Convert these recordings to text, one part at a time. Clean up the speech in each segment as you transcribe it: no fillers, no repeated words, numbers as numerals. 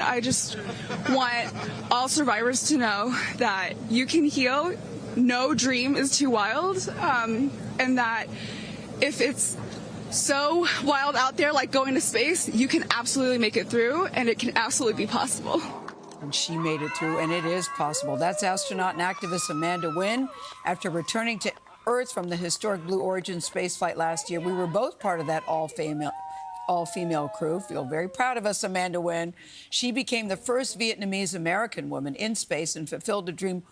I just want all survivors to know that you can heal. No dream is too wild, and that if it's so wild out there, like going to space, you can absolutely make it through, and it can absolutely be possible. And she made it through, and it is possible. That's astronaut and activist Amanda Nguyen. After returning to Earth from the historic Blue Origin spaceflight last year, we were both part of that all-female crew. Feel very proud of us, Amanda Nguyen. She became the first Vietnamese American woman in space and fulfilled a dream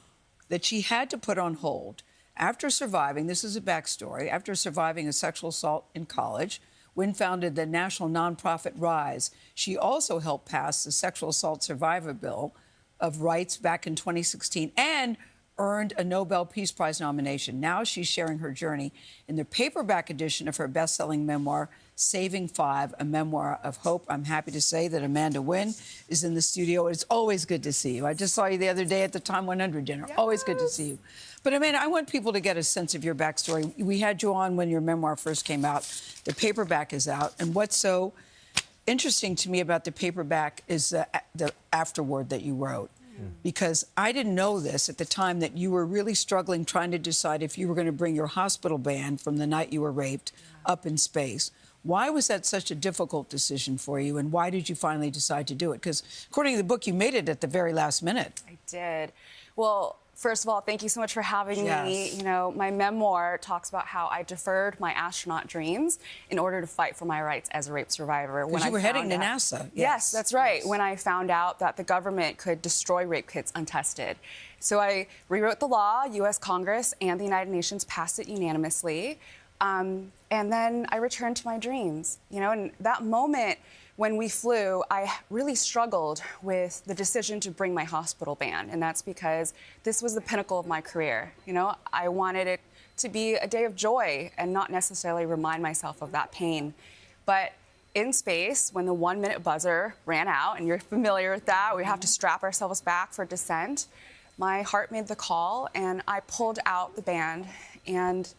that she had to put on hold. After surviving, this is a backstory, after surviving a sexual assault in college, Nguyen founded the national nonprofit RISE. She also helped pass the Sexual Assault Survivor Bill of Rights back in 2016 and earned a Nobel Peace Prize nomination. Now she's sharing her journey in the paperback edition of her best-selling memoir, Saving Five, a memoir of hope. I'm happy to say that Amanda Nguyen is in the studio. It's always good to see you. I just saw you the other day at the Time 100 dinner. Yes. Always good to see you. But, Amanda, I want people to get a sense of your backstory. We had you on when your memoir first came out. The paperback is out. And what's so interesting to me about the paperback is the afterword that you wrote. Because I didn't know this at the time, that you were really struggling trying to decide if you were going to bring your hospital band from the night you were raped up in space. Why was that such a difficult decision for you, and why did you finally decide to do it? Because according to the book, you made it at the very last minute. I did. Well, first of all, thank you so much for having me. Yes. You know, my memoir talks about how I deferred my astronaut dreams in order to fight for my rights as a rape survivor. Because you were heading to NASA. Yes, that's right. Yes. When I found out that the government could destroy rape kits untested. So I rewrote the law. U.S. Congress and the United Nations passed it unanimously. And then I returned to my dreams. You know, and that moment when we flew, I really struggled with the decision to bring my hospital band, and that's because this was the pinnacle of my career. You know, I wanted it to be a day of joy and not necessarily remind myself of that pain. But in space, when the 1-minute buzzer ran out, and you're familiar with that, we have to strap ourselves back for descent, my heart made the call, and I pulled out the band, and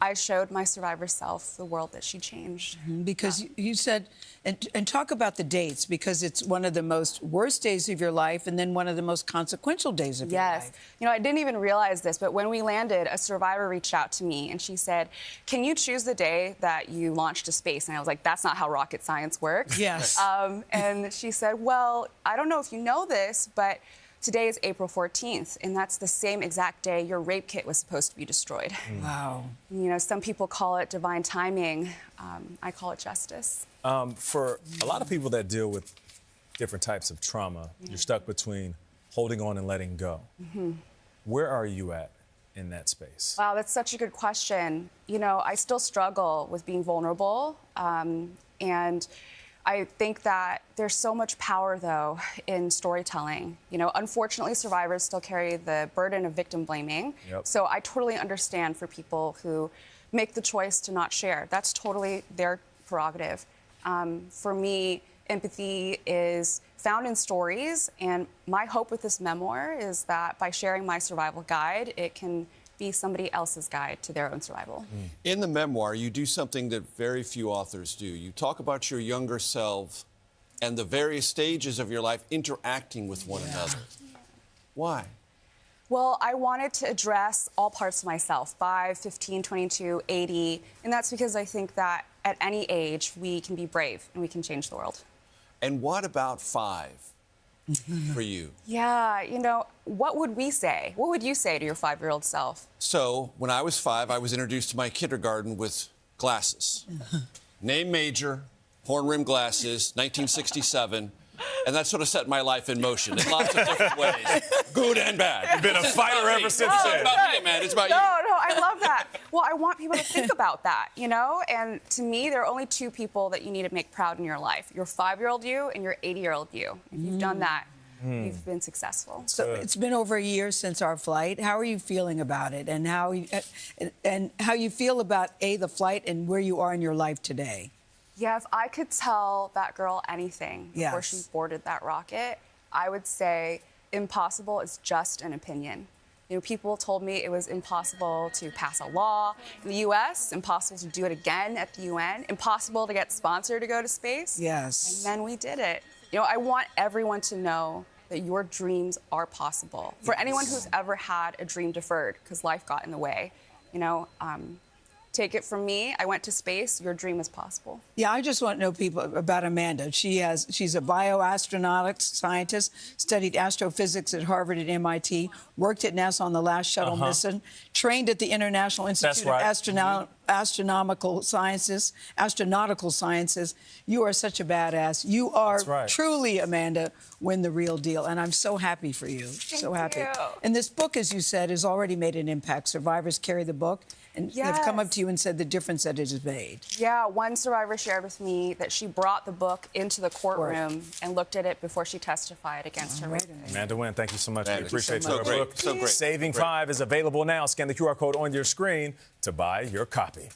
I showed my survivor self the world that she changed. Because you said, and talk about the dates, because it's one of the most worst days of your life and then one of the most consequential days of your life. Yes. You know, I didn't even realize this, but when we landed, a survivor reached out to me and she said, "Can you choose the day that you launched to space?" And I was like, that's not how rocket science works. Yes. And she said, "Well, I don't know if you know this, but today is April 14th, and that's the same exact day your rape kit was supposed to be destroyed." Wow. You know, some people call it divine timing. I call it justice. For a lot of people that deal with different types of trauma, you're stuck between holding on and letting go. Where are you at in that space? Wow, that's such a good question. You know, I still struggle with being vulnerable, and I think that there's so much power, though, in storytelling. You know, unfortunately, survivors still carry the burden of victim blaming. Yep. So I totally understand for people who make the choice to not share. That's totally their prerogative. For me, empathy is found in stories, and my hope with this memoir is that by sharing my survival guide, it can be somebody else's guide to their own survival. In the memoir, you do something that very few authors do. You talk about your younger self and the various stages of your life interacting with one another. Why? Well, I wanted to address all parts of myself, 5, 15, 22, 80, and that's because I think that at any age, we can be brave and we can change the world. And what about 5 for you? Yeah, you know, what would we say? What would you say to your 5-year-old self? So, when I was 5, I was introduced to my kindergarten with glasses. Name major, horn-rimmed glasses, 1967. And that sort of set my life in motion in lots of different ways, good and bad. You've been a fighter ever since It's then. not about me, man. It's about you. No, I love that. Well, I want people to think about that, you know? And to me, there are only 2 people that you need to make proud in your life, your 5-year-old you and your 80-year-old you. If you've done that, you've been successful. So it's been over a year since our flight. How are you feeling about it, and how you feel about the flight and where you are in your life today? Yeah, if I could tell that girl anything before she boarded that rocket, I would say impossible is just an opinion. You know, people told me it was impossible to pass a law in the U.S., impossible to do it again at the UN, impossible to get sponsored to go to space. Yes. And then we did it. You know, I want everyone to know that your dreams are possible. For anyone who's ever had a dream deferred because life got in the way, you know, take it from me. I went to space. Your dream is possible. Yeah, I just want to know people about Amanda. She's a bioastronautics scientist, studied astrophysics at Harvard and MIT, worked at NASA on the last shuttle mission, trained at the International Institute of Astronautical Sciences. You are such a badass. You are truly, Amanda, Nguyen, the real deal. And I'm so happy for you. So happy. You. And this book, as you said, has already made an impact. Survivors carry the book and they've come up to you and said the difference that it has made. Yeah, one survivor shared with me that she brought the book into the courtroom and looked at it before she testified against her rape. Amanda Nguyen, thank you so much. We appreciate so your great. book. So great. Saving 5 is available now. Scan the QR code on your screen to buy your copy.